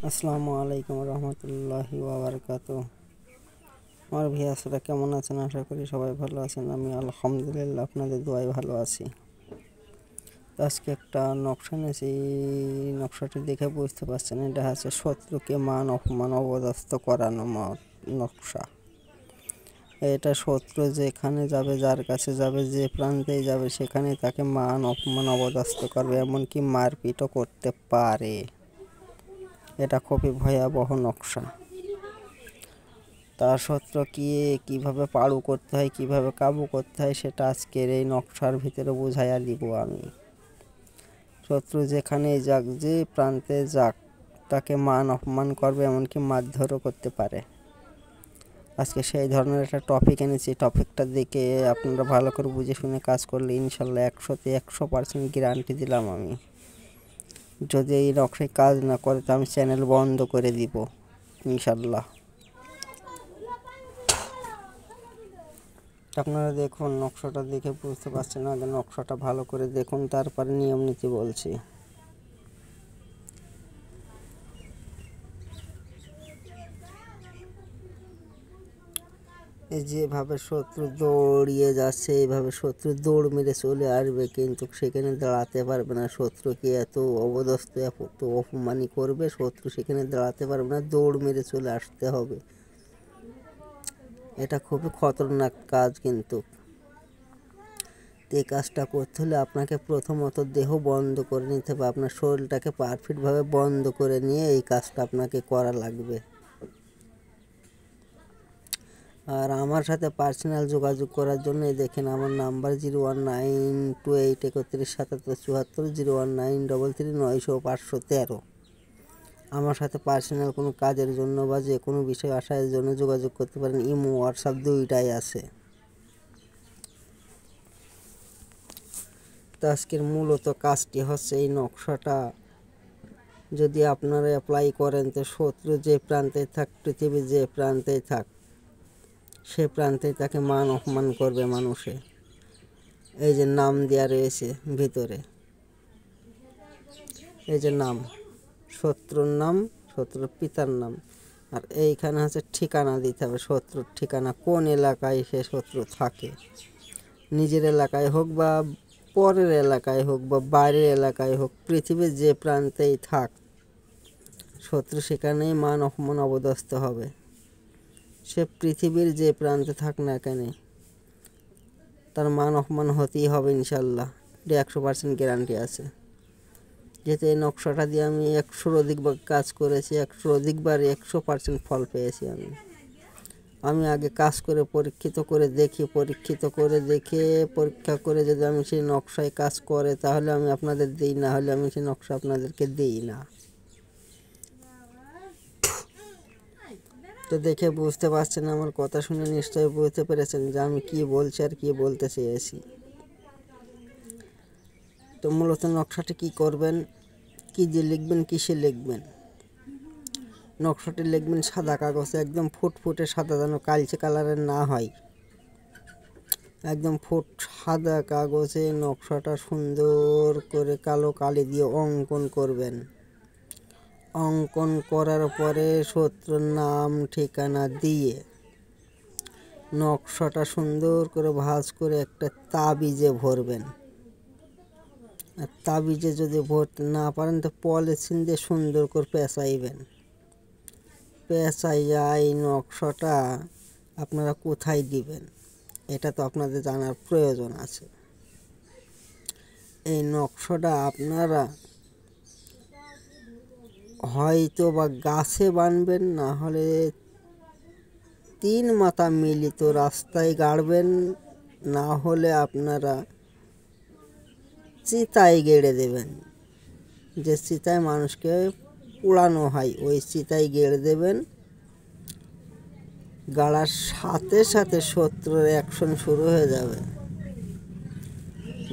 আসসালামু আলাইকুম রহমতুল্লাহি ওয়া বারাকাতুহু। আমার ভিউয়ার্সরা কেমন আছেন? আশা করি সবাই ভালো আছেন। আমি আলহামদুলিল্লাহ আপনাদের দোয়ায় ভালো আছি। আজকে একটা নকশা নিয়েছি, নকশাটি দেখে বুঝতে পারছেন এটা হচ্ছে শত্রুকে মান অপমান অবদস্থ করানো নকশা। এটা শত্রু যেখানে যাবে, যার কাছে যাবে, যে প্রান্তেই যাবে সেখানে তাকে মান অপমান অবদস্থ করবে, এমনকি মারপিটও করতে পারে। এটা খুবই ভয়াবহ নকশা। তার শত্রু কীভাবে পাড়ু করতে হয়, কীভাবে কাবু করতে হয় সেটা আজকের এই নকশার ভিতরে বুঝাইয়া দিব আমি। শত্রু যেখানেই যাক, যে প্রান্তে যাক, তাকে মান অপমান করবে, এমনকি মারধরও করতে পারে। আজকে সেই ধরনের একটা টপিক এনেছি। টপিকটা দেখে আপনারা ভালো করে বুঝে শুনে কাজ করলে ইনশাল্লাহ 100% গ্যারান্টি দিলাম আমি। যদি এই নকশায় কাজ না করে তো আমি চ্যানেল বন্ধ করে দিব ইনশাল্লাহ। আপনারা দেখুন, নকশাটা দেখে বুঝতে পারছেন। আগে নকশাটা ভালো করে দেখুন, তারপরে নিয়ম নীতি বলছি। যেভাবে শত্রু দৌড়িয়ে যাচ্ছে, এইভাবে শত্রু দৌড় মেরে চলে আসবে, কিন্তু সেখানে দাঁড়াতে পারবে না। শত্রুকে এত অবদস্থ, এত অপমানই করবে, শত্রু সেখানে দাঁড়াতে পারবে না, দৌড় মেরে চলে আসতে হবে। এটা খুবই খতরনাক কাজ। কিন্তু এই কাজটা করতে হলে আপনাকে প্রথমত দেহ বন্ধ করে নিতে হবে। আপনার শরীরটাকে পারফেক্টভাবে বন্ধ করে নিয়ে এই কাজটা আপনাকে করা লাগবে। আর আমার সাথে পার্সোনাল যোগাযোগ করার জন্য দেখেন আমার নাম্বার 01928317774, 01933390513। আমার সাথে পার্সোনাল কোনো কাজের জন্য বা যে কোনো বিষয় আসার জন্য যোগাযোগ করতে পারেন। ইমো, হোয়াটসঅ্যাপ দুইটাই আছে। তো আজকের মূলত কাজটি হচ্ছে এই নকশাটা যদি আপনারা অ্যাপ্লাই করেন, তো শত্রু যে প্রান্তে থাক, পৃথিবীর যে প্রান্তেই থাক, সে প্রান্তে তাকে মান অপমান করবে মানুষে। এই যে নাম দেওয়া রয়েছে ভিতরে, এই যে নাম, শত্রুর নাম, শত্রুর পিতার নাম, আর এইখানে হচ্ছে ঠিকানা দিতে হবে। শত্রুর ঠিকানা, কোন এলাকায় সে শত্রু থাকে, নিজের এলাকায় হোক বা পরের এলাকায় হোক বা বাইরের এলাকায় হোক, পৃথিবীর যে প্রান্তেই থাক শত্রু, সেখানেই মান অপমান অবদস্থ হবে। সে পৃথিবীর যে প্রান্তে থাক না কেন, তার মান অপমান হতেই হবে ইনশাল্লাহ। 100% গ্যারান্টি আছে। যেহেতু এই নকশাটা দিয়ে আমি 100-র অধিক কাজ করেছি, 100-র অধিকবার 100% ফল পেয়েছি আমি আগে কাজ করে পরীক্ষা করে যদি আমি সেই নকশায় কাজ করে তাহলে আমি আপনাদের দিই, না হলে আমি সেই নকশা আপনাদেরকে দিই না। তো দেখে বুঝতে পারছেন, আমার কথা শুনে নিশ্চয়ই বুঝতে পেরেছেন যে আমি কি বলছি আর কি বলতে চেয়েছি। তো মূলত নকশাটি কি করবেন, কি দিয়ে লিখবেন, কিসে লিখবেন? নকশাটি লিখবেন সাদা কাগজে, একদম ফুটফুটে সাদা, যেন কালচে কালারের না হয়। একদম সাদা কাগজে নকশাটা সুন্দর করে কালো কালি দিয়ে অঙ্কন করবেন। অঙ্কন করার পরে শত্রুর নাম ঠিকানা দিয়ে নকশাটা সুন্দর করে ভাঁজ করে একটা তাবিজে ভরবেন। আর তাবিজে যদি ভরতে না পারেন তো পলিথিন দিয়ে সুন্দর করে পেঁচাইবেন। পেঁচাইয়া এই নকশাটা আপনারা কোথায় দিবেন এটা তো আপনাদের জানার প্রয়োজন আছে। এই নকশাটা আপনারা হয়তো বা গাছে বানবেন, না হলে 3 মাথা মিলিত রাস্তায় গাড়বেন, না হলে আপনারা চিতায় গেড়ে দেবেন। যে চিতায় মানুষকে পোড়ানো হয়, ওই চিতায় গেড়ে দেবেন। গাড়ার সাথে সাথে শত্রুর অ্যাকশন শুরু হয়ে যাবে।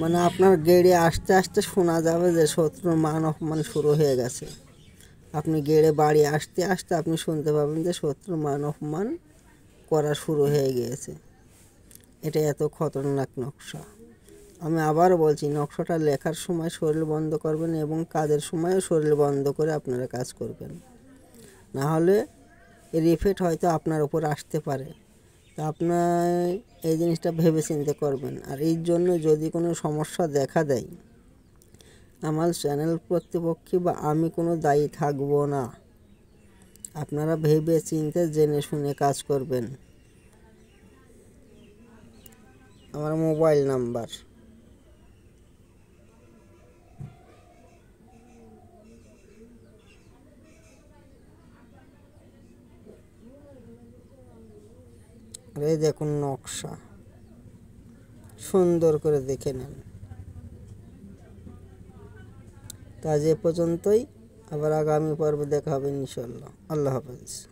মানে আপনার গেড়ে আস্তে আস্তে শোনা যাবে যে শত্রুর মান অপমান শুরু হয়ে গেছে। আপনি গেড়ে বাড়ি আসতে আসতে আপনি শুনতে পাবেন যে শত্রুর মান অপমান করা শুরু হয়ে গিয়েছে। এটা এত খতরনাক নকশা। আমি আবার বলছি, নকশাটা লেখার সময় শরীর বন্ধ করবেন এবং কাজের সময়ও শরীর বন্ধ করে আপনারা কাজ করবেন। না হলে এর ইফেক্ট হয়তো আপনার উপর আসতে পারে। তা আপনার এই জিনিসটা ভেবে চিন্তে করবেন। আর এই জন্য যদি কোনো সমস্যা দেখা দেয়, আমার চ্যানেল কর্তৃপক্ষ বা আমি কোনো দায়ী থাকবো না। আপনারা ভেবে চিন্তে জেনে শুনে কাজ করবেন। আমার মোবাইল নাম্বার এই দেখুন, নকশা সুন্দর করে দেখে নেন। তা আজ এ পর্যন্তই, আবার আগামী পর্বে দেখা হবে ইনশাল্লাহ। আল্লাহ হাফেজ।